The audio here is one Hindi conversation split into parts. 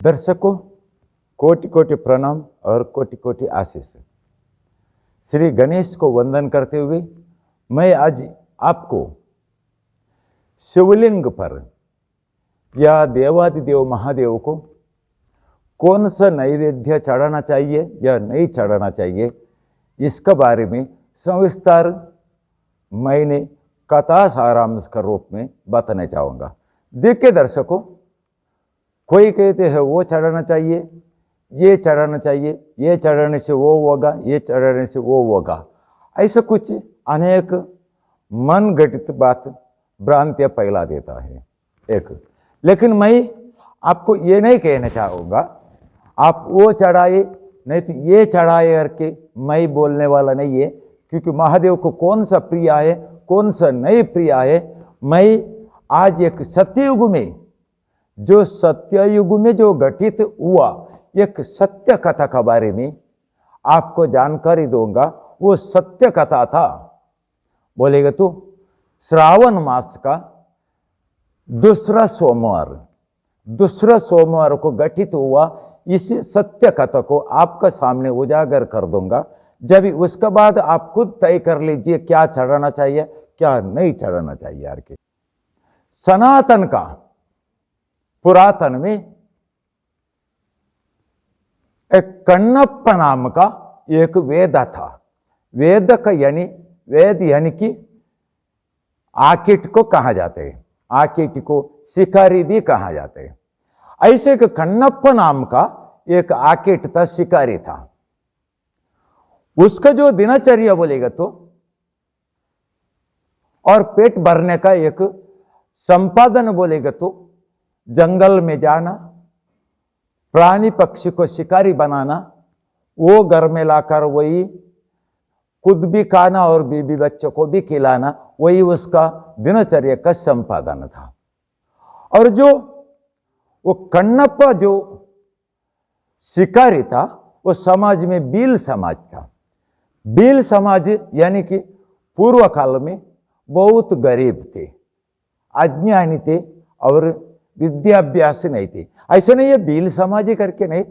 दर्शकों, कोटि कोटि प्रणाम और कोटि कोटि आशीष। श्री गणेश को वंदन करते हुए मैं आज आपको शिवलिंग पर या देवादिदेव महादेव को कौन सा नैवेद्य चढ़ाना चाहिए या नहीं चढ़ाना चाहिए, इसके बारे में सविस्तार मैंने कथा सारांश के रूप में बताना चाहूँगा। देखिए दर्शकों, कोई कहते हैं वो चढ़ाना चाहिए, ये चढ़ाना चाहिए, ये चढ़ाने से वो होगा, ये चढ़ाने से वो होगा, ऐसा कुछ अनेक मन घटित बात भ्रांतियाँ फैला देता है एक। लेकिन मैं आपको ये नहीं कहना चाहूँगा आप वो चढ़ाए नहीं तो ये चढ़ाए करके मैं बोलने वाला नहीं है, क्योंकि महादेव को कौन सा प्रिय है कौन सा नहीं प्रिय है। मैं आज एक सत्ययुग में जो घटित हुआ एक सत्य कथा के बारे में आपको जानकारी दूंगा। वो सत्य कथा था, बोलेगा तो श्रावण मास का दूसरा सोमवार को घटित हुआ इस सत्य कथा को आपका सामने उजागर कर दूंगा। जब उसके बाद आप खुद तय कर लीजिए क्या चढ़ाना चाहिए क्या नहीं चढ़ाना चाहिए। यार के सनातन का पुरातन में एक कण्णप्पा नाम का एक वेद था। वेद का वेद यानी कि आकिट को कहा जाते हैं, आकिट को शिकारी भी कहा जाते हैं। ऐसे कि कण्णप्पा नाम का एक आकिट था, शिकारी था। उसका जो दिनचर्या बोलेगा तो और पेट भरने का एक संपादन बोलेगा तो जंगल में जाना, प्राणी पक्षी को शिकारी बनाना, वो घर में लाकर वही खुद भी खाना और बीबी बच्चों को भी खिलाना, वही उसका दिनचर्या का संपादन था। और जो वो कण्णप्पा जो शिकारी था वो समाज में भील समाज था। भील समाज यानी कि पूर्व काल में बहुत गरीब थे, अज्ञानी थे और विद्याभ्यास नहीं थे। ऐसे नहीं है भील समाज करके नहीं,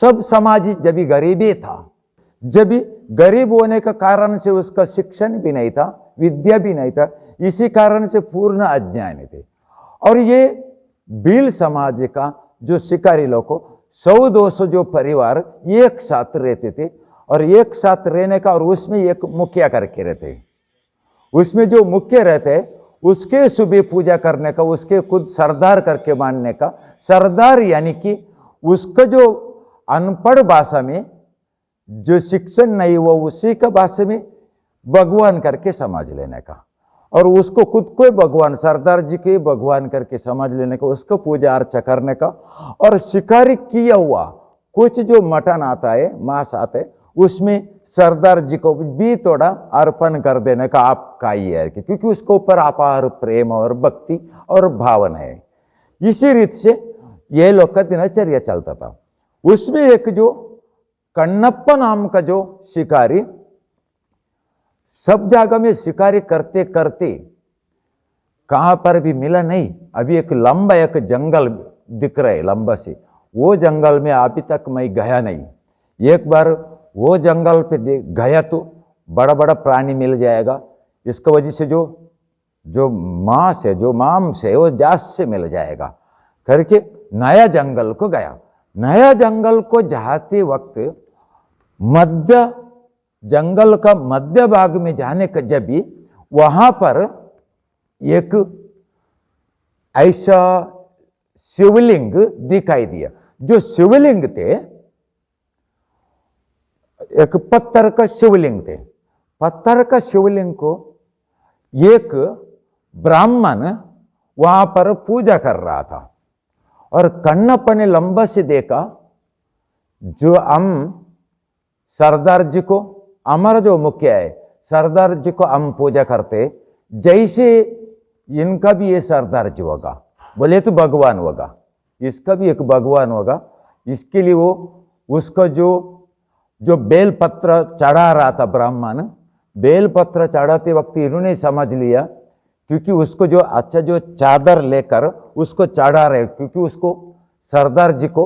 सब समाज जब भी गरीबी था, जब भी गरीब होने का कारण से उसका शिक्षण भी नहीं था, विद्या भी नहीं था, इसी कारण से पूर्ण अज्ञानी थे। और ये भील समाज का जो शिकारी लोग को 100-200 जो परिवार एक साथ रहते थे और एक साथ रहने का, और उसमें एक मुखिया करके रहते, उसमें जो मुख्य रहते उसके सुबह पूजा करने का, उसके खुद सरदार करके मानने का। सरदार यानी कि उसका जो अनपढ़ भाषा में जो शिक्षण नहीं हुआ उसी का भाषा में भगवान करके समझ लेने का, और उसको खुद को भगवान, सरदार जी के भगवान करके समझ लेने का, उसको पूजा अर्चा करने का। और शिकारी किया हुआ कुछ जो मटन आता है, मांस आता है, उसमें सरदार जी को भी थोड़ा अर्पण कर देने का आपका ही है, क्योंकि उसके ऊपर अपार प्रेम और भक्ति और भावना है। इसी रीत से ये लोग का दिनचर्या चलता था। उसमें एक जो कण्णप्पा नाम का जो शिकारी सब जगह में शिकारी करते करते कहां पर भी मिला नहीं। अभी एक लंबा एक जंगल दिख रहा है लंबा से, वो जंगल में अभी तक मैं गया नहीं। एक बार वो जंगल पे गया तो बड़ा बड़ा प्राणी मिल जाएगा, इसकी वजह से जो मांस है, जो मांस है वो जास से मिल जाएगा करके नया जंगल को गया। नया जंगल को जाते वक्त मध्य जंगल का मध्य भाग में जाने का जब भी वहां पर एक ऐसा शिवलिंग दिखाई दिया। जो शिवलिंग थे एक पत्थर का शिवलिंग थे। पत्थर का शिवलिंग को एक ब्राह्मण वहां पर पूजा कर रहा था, और कण्णप्पा ने लंबा से देखा, जो हम सरदार जी को, हमारा जो मुख्य है सरदार जी को हम पूजा करते, जैसे इनका भी ये सरदार जी होगा, बोले तो भगवान होगा, इसका भी एक भगवान होगा। इसके लिए वो उसका जो बेलपत्र चढ़ा रहा था ब्राह्मण, बेलपत्र चढ़ाते वक्त इन्होंने समझ लिया, क्योंकि उसको जो चादर लेकर उसको चढ़ा रहे, क्योंकि उसको सरदार जी को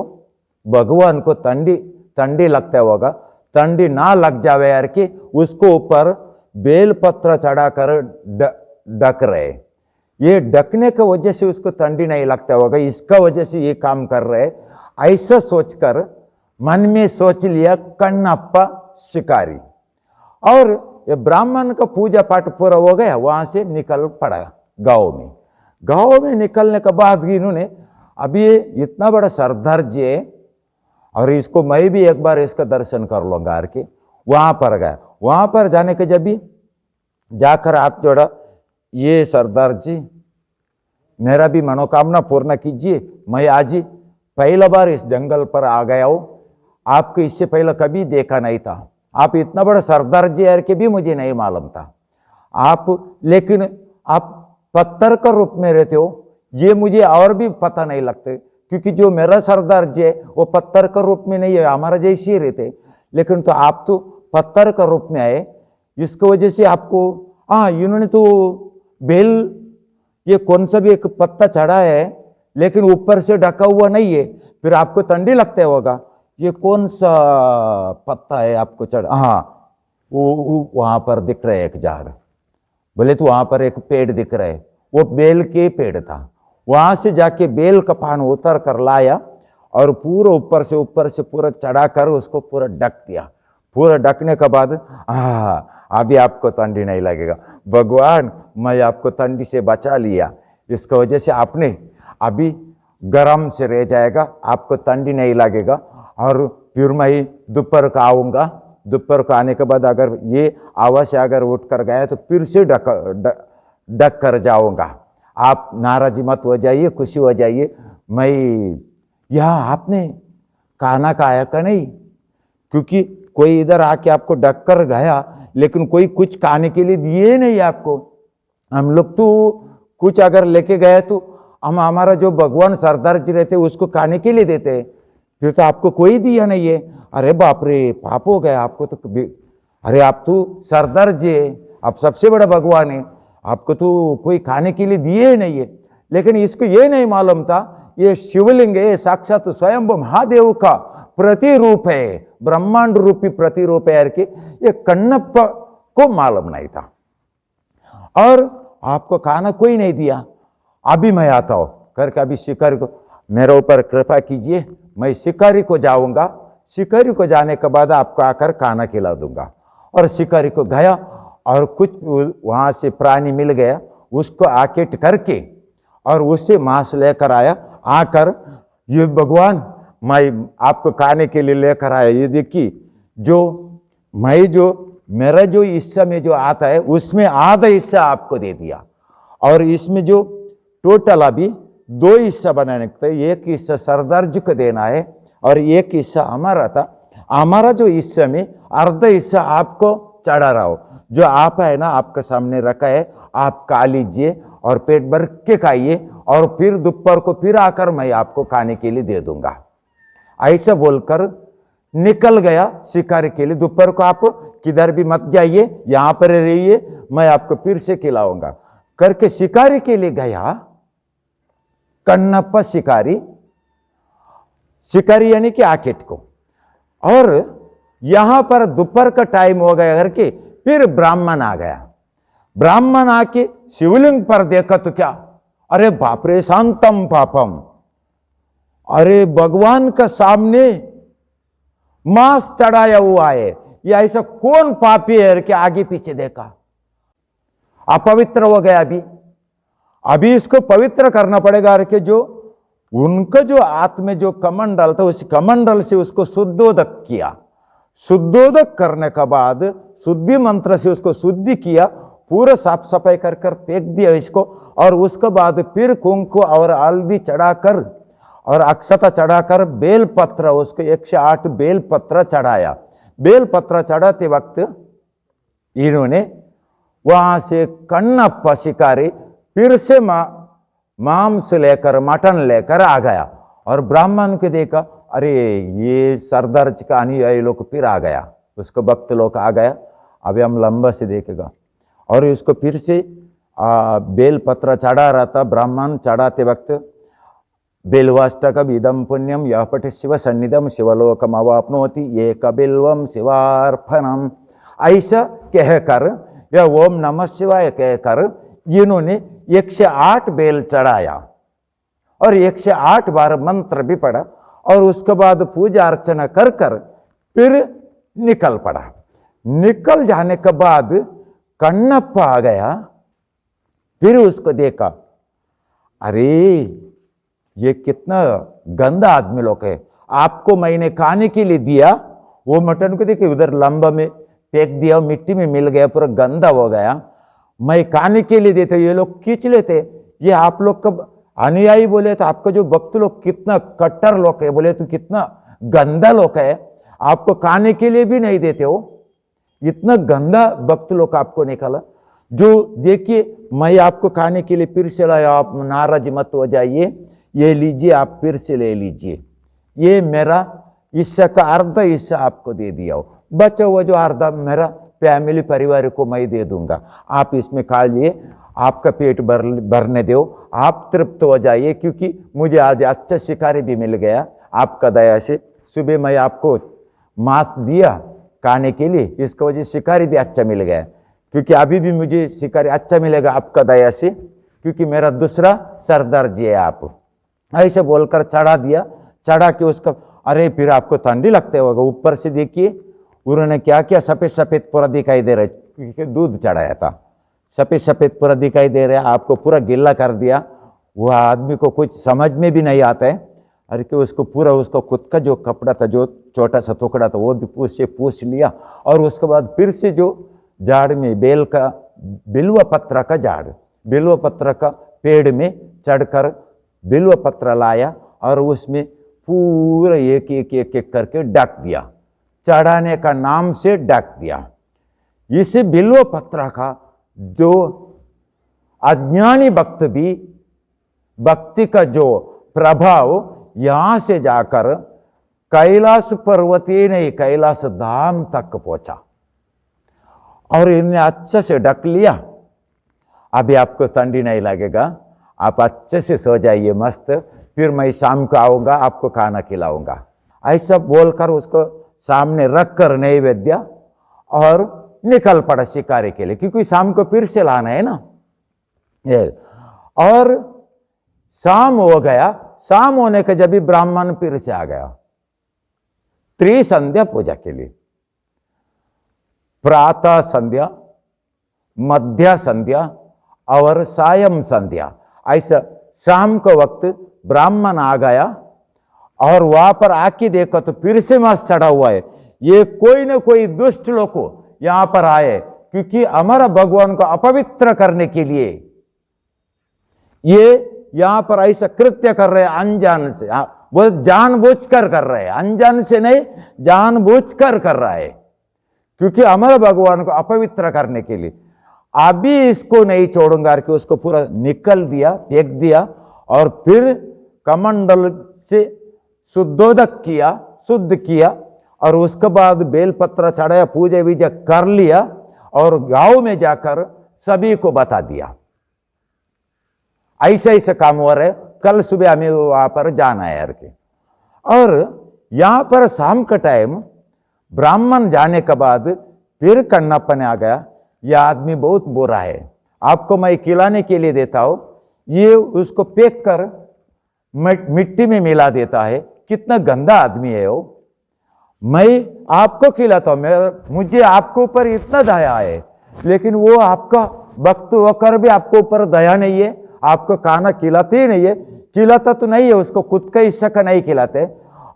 भगवान को ठंडी लगता होगा, ठंडी ना लग जावे यार कि उसको ऊपर बेलपत्र चढ़ाकर ढक रहे। ये ढकने की वजह से उसको ठंडी नहीं लगता होगा, इसका वजह से ये काम कर रहे। ऐसा सोचकर मन में सोच लिया कन्नप्पा शिकारी। और ये ब्राह्मण का पूजा पाठ पूरा हो गया, वहां से निकल पड़ा गांव में। गांव में निकलने के बाद इन्होंने अभी इतना बड़ा सरदार जी है और इसको मैं भी एक बार इसका दर्शन कर लूंगा के वहां पर गया। वहां पर जाने के जब भी जाकर हाथ जोड़ा, ये सरदार जी मेरा भी मनोकामना पूर्ण कीजिए, मैं आज ही पहला बार इस जंगल पर आ गया हूं, आपको इससे पहले कभी देखा नहीं था, आप इतना बड़ा सरदार जी है कि भी मुझे नहीं मालूम था आप, लेकिन आप पत्थर का रूप में रहते हो ये मुझे और भी पता नहीं लगते, क्योंकि जो मेरा सरदार जी है वो पत्थर का रूप में नहीं है, हमारा जैसे ही रहते, लेकिन तो आप तो पत्थर का रूप में आए, इसकी वजह से आपको इन्होंने तो बेल ये कौन सा भी एक पत्ता चढ़ा है लेकिन ऊपर से ढका हुआ नहीं है, फिर आपको ठंडी लगता होगा, ये कौन सा पत्ता है आपको चढ़ा? वो वहां पर दिख रहा है एक झाड़, बोले तो वहां पर एक पेड़ दिख रहा है, वो बेल के पेड़ था। वहां से जाके बेल का पान उतर कर लाया और पूरा ऊपर से पूरा चढ़ाकर उसको पूरा ढक दिया। पूरा ढकने के बाद अभी आपको ठंडी नहीं लगेगा, भगवान मैं आपको ठंडी से बचा लिया, इसकी वजह से आपने अभी गर्म से रह जाएगा, आपको ठंडी नहीं लगेगा। और फिर मैं दोपहर को आऊँगा, दोपहर को आने के बाद अगर ये आवाज से अगर उठ कर गया तो फिर से ढक कर जाऊँगा, आप नाराजी मत हो जाइए, खुशी हो जाइए। मैं यहाँ आपने खाना खाया का नहीं, क्योंकि कोई इधर आके आपको ढक कर गया लेकिन कोई कुछ खाने के लिए दिए नहीं आपको। हम लोग तो कुछ अगर लेके गए तो हम हमारा जो भगवान सरदार जी रहते उसको खाने के लिए देते, फिर तो आपको कोई दिया नहीं है। अरे बाप रे, पाप हो गया आपको तो। अरे आप तो सरदार जी है, आप सबसे बड़ा भगवान है, आपको तो कोई खाने के लिए दिए नहीं है। लेकिन इसको ये नहीं मालूम था ये शिवलिंग है, साक्षात स्वयं महादेव का प्रतिरूप है, ब्रह्मांड रूपी प्रतिरूप है कि ये कन्नप्पा को मालूम नहीं था और आपको खाना कोई नहीं दिया। अभी मैं आता हूं करके अभी शिकारी को मेरे ऊपर कृपा कीजिए, मैं शिकारी को जाऊंगा, शिकारी को जाने के बाद आपको आकर खाना खिला दूंगा। और शिकारी को गया और कुछ वहां से प्राणी मिल गया, उसको आके करके और उससे मांस लेकर आया। आकर ये भगवान मैं आपको खाने के लिए लेकर आया, ये देखिए जो मेरा जो हिस्सा में जो आता है उसमें आधा हिस्सा आपको दे दिया और इसमें जो टोटल अभी 2 हिस्सा बनाने के, एक हिस्सा सरदार जी को देना है और एक हिस्सा हमारा था। हमारा जो हिस्सा में अर्धा हिस्सा आपको चढ़ा रहा हो, जो आप है ना आपके सामने रखा है, आप खा लीजिए और पेट भर के खाइए और फिर दोपहर को फिर आकर मैं आपको खाने के लिए दे दूंगा। ऐसा बोलकर निकल गया शिकारी के लिए। दोपहर को आप किधर भी मत जाइए, यहां पर रहिए, मैं आपको फिर से खिलाऊंगा करके शिकारी के लिए गया। कन्नप्पा शिकारी यानी कि आकेट को। और यहां पर दोपहर का टाइम हो गया करके फिर ब्राह्मण आ गया। ब्राह्मण आके शिवलिंग पर देखा तो क्या, अरे बाप रे, शांतम पापम, अरे भगवान का सामने मांस चढ़ाया हुआ है, ये ऐसा कौन पापी है कि आगे पीछे देखा, अपवित्र हो गया। अभी इसको पवित्र करना पड़ेगा कि जो उनका जो आत्मा जो कमंडल था उस कमंडल से उसको शुद्धोदक किया। शुद्धोदक करने के बाद शुद्धि मंत्र से उसको शुद्धि किया, पूरा साफ सफाई कर फेंक दिया इसको। और उसके बाद फिर कुंकुम और हल्दी चढ़ाकर और अक्षता चढ़ाकर बेलपत्र, उसको 108 बेलपत्र चढ़ाया। बेलपत्र चढ़ाते वक्त इन्होंने वहां से कन्नप्पा शिकारी फिर से मांस लेकर मटन लेकर आ गया और ब्राह्मण को देखा, अरे ये सरदार जी का अनुयायी लोग फिर आ गया, उसको भक्त लोग आ गया। अभी हम लंबा से देखेगा और इसको फिर से बेल पत्र चढ़ा रहा था। ब्राह्मण चढ़ाते वक्त बिल्वाष्टकम इदम पुण्यम यह पठ शिव सन्निधम शिवलोकम अवाप्नोति एक बिल्वम शिवार्पणम। ऐसा कहकर या ओम नमः शिवाय कहकर इन्होंने 108 बेल चढ़ाया और 108 बार मंत्र भी पढ़ा और उसके बाद पूजा अर्चना कर कर फिर निकल पड़ा। निकल जाने के बाद कन्नप्पा आ गया, फिर उसको देखा, अरे ये कितना गंदा आदमी लोग है, आपको मैंने खाने के लिए दिया, वो मटन को देखिए उधर लंबा में फेंक दिया, मिट्टी में मिल गया, पूरा गंदा हो गया। मैं खाने के लिए देते, ये लोग खींच लेते। ये आप लोग का अनुयायी बोले तो आपका जो भक्त लोग कितना कट्टर लोग है, बोले तो कितना गंदा लोग है, आपको खाने के लिए भी नहीं देते हो, इतना गंदा भक्त लोग आपको निकाला। जो देखिए मैं आपको खाने के लिए फिर से लाया, आप नाराज मत हो जाइए, ये लीजिए, आप फिर से ले लीजिए, ये मेरा हिस्सा का अर्धा हिस्सा आपको दे दिया हो, बचा हुआ जो अर्धा मेरा फैमिली परिवार को मैं दे दूंगा, आप इसमें खा लिए, आपका पेट भरने दो, आप तृप्त हो जाइए, क्योंकि मुझे आज अच्छा शिकारी भी मिल गया आपका दया से। सुबह मैं आपको मांस दिया खाने के लिए, इसकी वजह शिकारी भी अच्छा मिल गया, क्योंकि अभी भी मुझे शिकारी अच्छा मिलेगा आपका दया से, क्योंकि मेरा दूसरा सरदार जी है आप। ऐसे बोलकर चढ़ा दिया। चढ़ा के उसका, अरे फिर आपको ठंडी लगते होगा, ऊपर से देखिए उन्होंने क्या किया, सफेद सफेद पूरा दिखाई दे रहा है, क्योंकि दूध चढ़ाया था, सफेद सफेद पूरा दिखाई दे रहा है, आपको पूरा गिल्ला कर दिया। वह आदमी को कुछ समझ में भी नहीं आता है, अरे कि उसको पूरा उसका खुद का जो कपड़ा था, जो छोटा सा टुकड़ा था, वो भी पूछ लिया। और उसके बाद फिर से जो झाड़ में बेल का बिल्व पत्र का झाड़, बिल्व पत्र का पेड़ में चढ़कर बिल्व पत्र लाया और उसमें पूरा एक एक एक एक करके ढक दिया, चढ़ाने का नाम से ढक दिया। इस बिल्व पत्र का जो अज्ञानी भक्त भी, भक्ति का जो प्रभाव यहां से जाकर कैलाश पर्वत ही नहीं, कैलाश धाम तक पहुंचा और इन्हें अच्छे से ढक लिया। अभी आपको ठंडी नहीं लगेगा, आप अच्छे से सो जाइए मस्त, फिर मैं शाम को आऊंगा, आपको खाना खिलाऊंगा, ऐसा बोलकर उसको सामने रखकर नैवेद्य और निकल पड़ा शिकारी के लिए, क्योंकि शाम को फिर से लाना है ना। और शाम हो गया, शाम होने के जब भी ब्राह्मण फिर से आ गया त्रिसंध्या पूजा के लिए, प्रातः संध्या, मध्य संध्या और सायं संध्या, ऐसा शाम को वक्त ब्राह्मण आ गया और वहां पर आके देखो तो फिर से मांस चढ़ा हुआ है। ये कोई ना कोई दुष्ट लोग यहां पर आए, क्योंकि हमारा भगवान को अपवित्र करने के लिए ये यहां पर ऐसा कृत्य कर रहे हैं अनजान से। वो जानबूझकर कर रहे हैं, अनजान से नहीं, जानबूझकर कर रहा है, क्योंकि हमारे भगवान को अपवित्र करने के लिए। अभी इसको नहीं छोड़ूंगा कि उसको पूरा निकल दिया, फेंक दिया और फिर कमंडल से शुद्धोदक किया, शुद्ध किया और उसके बाद बेलपत्र चढ़ाया, पूजा विजय कर लिया और गांव में जाकर सभी को बता दिया ऐसे ऐसे काम हो रहे, कल सुबह हमें वहां पर जाना है यार के। और यहां पर शाम का टाइम ब्राह्मण जाने के बाद फिर कन्नप्पा ने आ गया, यह आदमी बहुत बुरा है, आपको मैं खिलाने के लिए देता हूं, ये उसको फेंक कर मिट्टी में मिला देता है, कितना गंदा आदमी है वो, मैं आपको खिलाता हूं, मुझे आपके ऊपर इतना दया है, लेकिन वो आपका भक्त होकर भी आपको ऊपर दया नहीं है, आपको खाना खिलाते ही नहीं है, खिलाता तो नहीं है, उसको खुद का हिस्सा का नहीं खिलाते,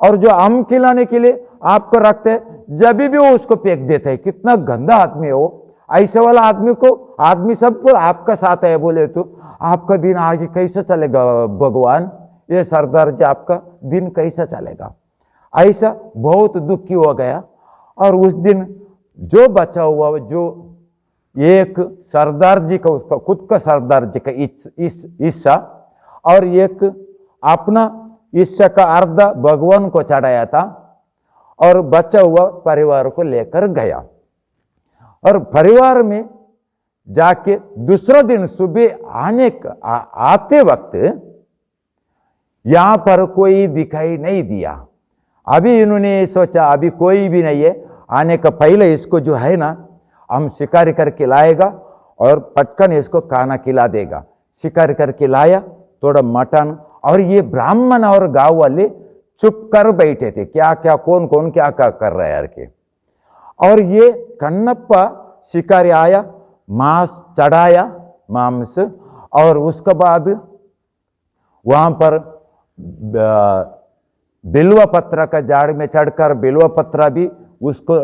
और जो हम खिलाने के लिए आपको रखते हैं जब भी वो उसको फेंक देते हैं। कितना गंदा आदमी है वो। ऐसे वाला आदमी को, आदमी सब पर आपका साथ है बोले तो आपका दिन आगे कैसे चलेगा भगवान, ये सरदार जी आपका दिन कैसा चलेगा। ऐसा बहुत दुखी हो गया। और उस दिन जो बचा हुआ, जो एक सरदार जी का, उसका खुद का सरदार जी का हिस्सा और एक अपना हिस्सा का अर्धा भगवान को चढ़ाया था और बचा हुआ परिवार को लेकर गया। और परिवार में जाके दूसरा दिन सुबह आते वक्त यहां पर कोई दिखाई नहीं दिया। अभी इन्होंने सोचा अभी कोई भी नहीं है, आने का पहले इसको जो है ना हम शिकार करके लाएगा और पटकन इसको खाना खिला देगा। शिकार करके लाया थोड़ा मटन, और ये ब्राह्मण और गांव वाले चुप कर बैठे थे, क्या क्या कौन कौन क्या क्या कर रहा है यार के। और ये कन्नप्पा शिकारी आया, मांस चढ़ाया, मांस, और उसके बाद वहां पर बिल्वा पत्र का झाड़ में चढ़कर बिल्वा पत्र भी उसको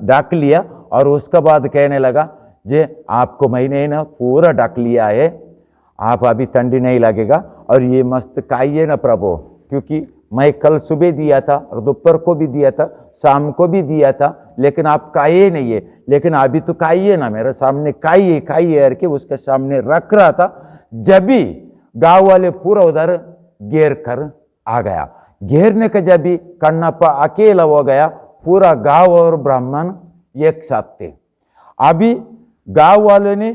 ढक लिया, और उसके बाद कहने लगा जे आपको मैंने ना पूरा ढक लिया है, आप अभी ठंडी नहीं लगेगा, और ये मस्त खाइए ना प्रभु, क्योंकि मैं कल सुबह दिया था और दोपहर को भी दिया था, शाम को भी दिया था, लेकिन आप खाइए नहीं है, लेकिन अभी तो खाइए ना, मेरे सामने खाइए खाइए करके उसके सामने रख रहा था। जब भी गांव वाले पूरा उधर घेर कर आ गया, घेरने का जब भी कन्नप्पा अकेला हो गया, पूरा गांव और ब्राह्मण एक साथ थे। अभी गांव वालों ने,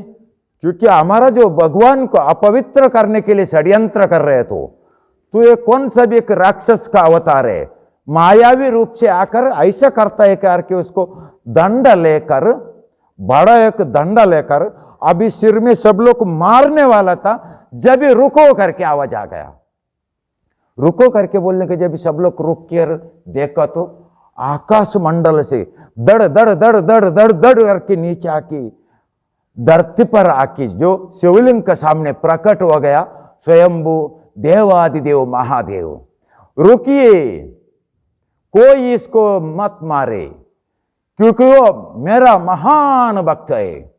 क्योंकि हमारा जो भगवान को अपवित्र करने के लिए षड्यंत्र कर रहे तो ये कौन सा भी एक राक्षस का अवतार है, मायावी रूप से आकर ऐसा करता है करके उसको दंड लेकर, बड़ा एक दंड लेकर अभी सिर में सब लोग मारने वाला था। जब भी रुको करके आवाज आ गया, रुको करके बोलने के जब सब लोग रुक कर देखा तो आकाश मंडल से दड़ दड़ दड़ दड़ दड़ दड़ करके नीचे आकी धरती पर आकी जो शिवलिंग के सामने प्रकट हो गया, स्वयंभू देवादिदेव महादेव। रुकिए, कोई इसको मत मारे, क्योंकि वो मेरा महान भक्त है।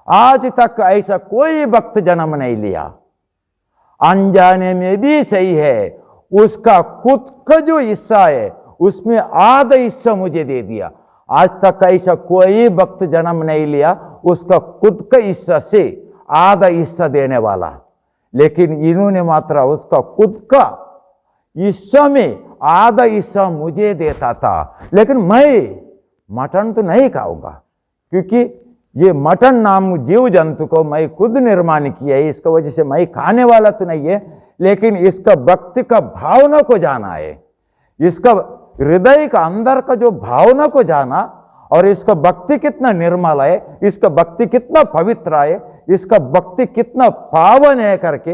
आज तक ऐसा कोई भक्त जन्म नहीं लिया, अनजाने में भी सही है, उसका खुद का जो हिस्सा है उसमें आधा हिस्सा मुझे दे दिया। आज तक ऐसा कोई भक्त जन्म नहीं लिया उसका खुद का हिस्सा से आधा हिस्सा देने वाला, लेकिन इन्होंने मात्र उसका खुद का हिस्सा में आधा हिस्सा मुझे देता था। लेकिन मैं मटन तो नहीं खाऊंगा, क्योंकि ये मटन नाम जीव जंतु को मैं खुद निर्माण किया है, इसका वजह से मैं खाने वाला तो नहीं है, लेकिन इसका भक्ति का भावना को जाना है, इसका हृदय का अंदर का जो भावना को जाना, और इसका भक्ति कितना निर्मल है, इसका भक्ति कितना पवित्र है, इसका भक्ति कितना पावन है करके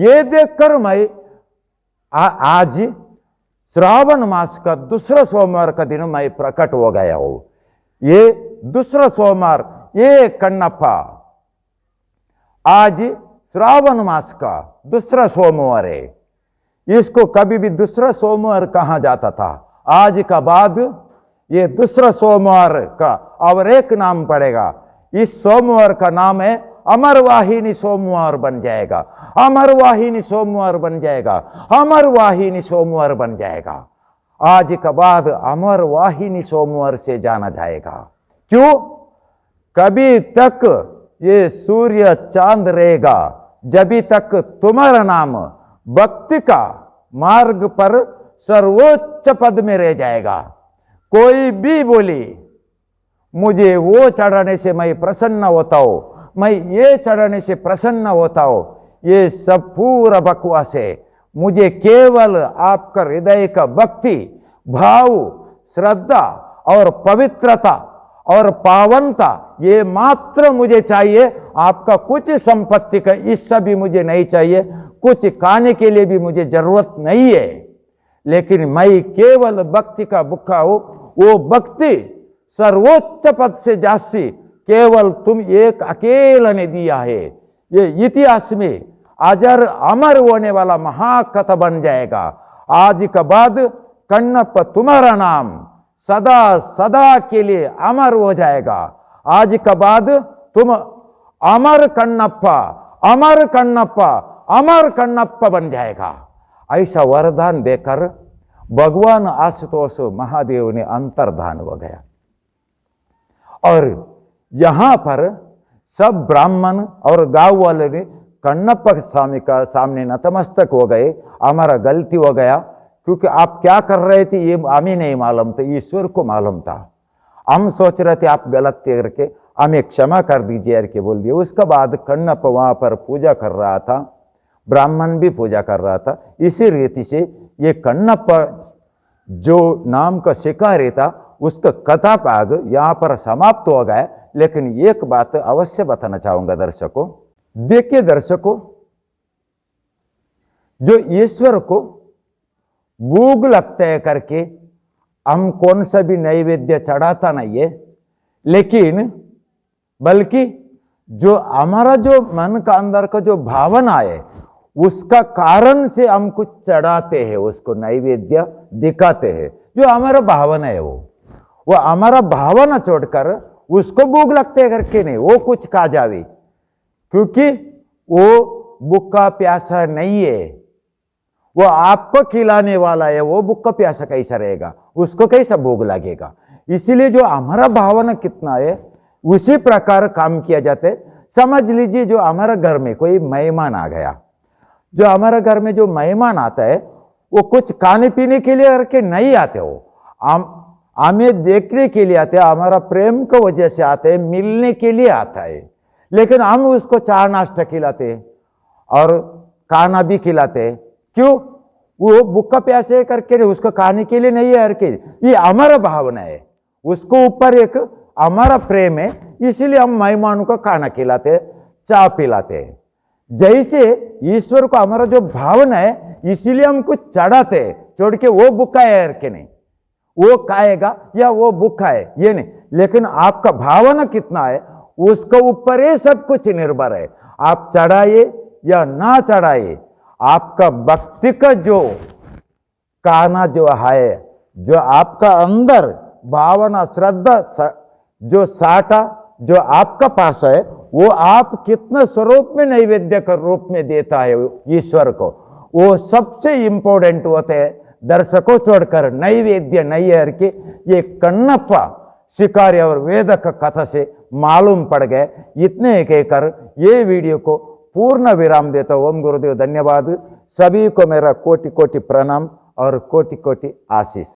ये देखकर मैं आज श्रावण मास का दूसरा सोमवार का दिन मैं प्रकट हो गया हूं। ये दूसरा सोमवार, ये कन्नप्पा आज श्रावण मास का दूसरा सोमवार है। इसको कभी भी दूसरा सोमवार कहा जाता था, आज का बाद ये दूसरा सोमवार का और एक नाम पड़ेगा। इस सोमवार का नाम है अमरवाहिनी सोमवार बन जाएगा, अमरवाहिनी सोमवार बन जाएगा, अमरवाहिनी सोमवार बन जाएगा। आज के बाद अमरवाहिनी सोमवार से जाना जाएगा। क्यों? कभी तक ये सूर्य चांद रहेगा जब तक तुम्हारा नाम भक्ति का मार्ग पर सर्वोच्च पद में रह जाएगा। कोई भी बोले मुझे वो चढ़ाने से मैं प्रसन्न होता हूं, मैं ये चढ़ाने से प्रसन्न होता हूं, ये सब पूरा बकवास है। मुझे केवल आपका हृदय का भक्ति भाव, श्रद्धा और पवित्रता और पावनता, ये मात्र मुझे चाहिए। आपका कुछ संपत्ति का हिस्सा भी मुझे नहीं चाहिए, कुछ खाने के लिए भी मुझे जरूरत नहीं है, लेकिन मैं केवल भक्ति का भूखा हूं। वो भक्ति सर्वोच्च पद से जास्ती केवल तुम एक अकेला ने दिया है। ये इतिहास में अजर अमर होने वाला महाकथा बन जाएगा। आज के बाद कन्नप्पा तुम्हारा नाम सदा सदा के लिए अमर हो जाएगा। आज के बाद तुम अमर कन्नप्पा, अमर कन्नप्पा, अमर कन्नप्पा बन जाएगा। ऐसा वरदान देकर भगवान आशुतोष महादेव ने अंतर्धान हो गया। और यहां पर सब ब्राह्मण और गांव वाले ने कन्नप्पा स्वामी का सामने नतमस्तक हो गए। हमारा गलती हो गया, क्योंकि आप क्या कर रहे थे ये हमें नहीं मालूम था, ईश्वर को मालूम था। हम सोच रहे थे आप गलत करके हमें क्षमा कर दीजिए करके बोल दिया। उसके बाद कन्नप्पा वहां पर पूजा कर रहा था, ब्राह्मण भी पूजा कर रहा था। इसी रीति से ये कण्णप्पा जो नाम का शिकारी था उसका कथा भाग यहाँ पर समाप्त हो गया। लेकिन एक बात अवश्य बताना चाहूंगा दर्शकों, देखिए दर्शकों, जो ईश्वर को भूख लगता है करके हम कौन सा भी नैवेद्य चढ़ाता नहीं है, लेकिन बल्कि जो हमारा जो मन का अंदर का जो भावना है उसका कारण से हम कुछ चढ़ाते हैं, उसको नैवेद्य दिखाते हैं। जो हमारा भावना है वो हमारा भावना छोड़कर उसको भूख लगते करके नहीं वो कुछ खा जावे, क्योंकि वो भूखा प्यासा नहीं है, वो आपको खिलाने वाला है। वो भूखा प्यासा कैसा रहेगा, उसको कैसा भूख लगेगा। इसीलिए जो हमारा भावना कितना है उसी प्रकार काम किया जाता है। समझ लीजिए जो हमारा घर में कोई मेहमान आ गया, जो हमारा घर में जो मेहमान आता है वो कुछ खाने पीने के लिए करके नहीं आते हो, हमें देखने के लिए आते हैं, हमारा प्रेम की वजह से आते हैं, मिलने के लिए आता है। लेकिन हम उसको चाय नाश्ता खिलाते हैं और खाना भी खिलाते हैं। क्यों? वो भूखा प्यासे करके नहीं, उसको खाने के लिए नहीं है करके। ये हमारा भावना है, उसको ऊपर एक हमारा प्रेम है, इसीलिए हम मेहमानों को खाना खिलाते हैं, चाय पिलाते हैं। जैसे ईश्वर को हमारा जो भावना है इसीलिए हम कुछ चढ़ाते हैं, छोड़ के वो भूखा है करके नहीं, वो खाएगा या वो भूखा है ये नहीं। लेकिन आपका भावना कितना है उसके ऊपर ये सब कुछ निर्भर है। आप चढ़ाइए या ना चढ़ाइए, आपका भक्ति का जो कहना जो है, जो आपका अंदर भावना श्रद्धा जो साटा जो आपका पास है, वो आप कितना स्वरूप में नैवेद्य का रूप में देता है ईश्वर को, वो सबसे इंपॉर्टेंट होते हैं। दर्शकों छोड़कर नैवेद्य नहीं है कि ये कण्णप्पा शिकारी और वेद का कथा से मालूम पड़ गए। इतने कहकर ये वीडियो को पूर्ण विराम देता हूं। ओम गुरुदेव धन्यवाद। सभी को मेरा कोटि कोटि प्रणाम और कोटि कोटि आशीष।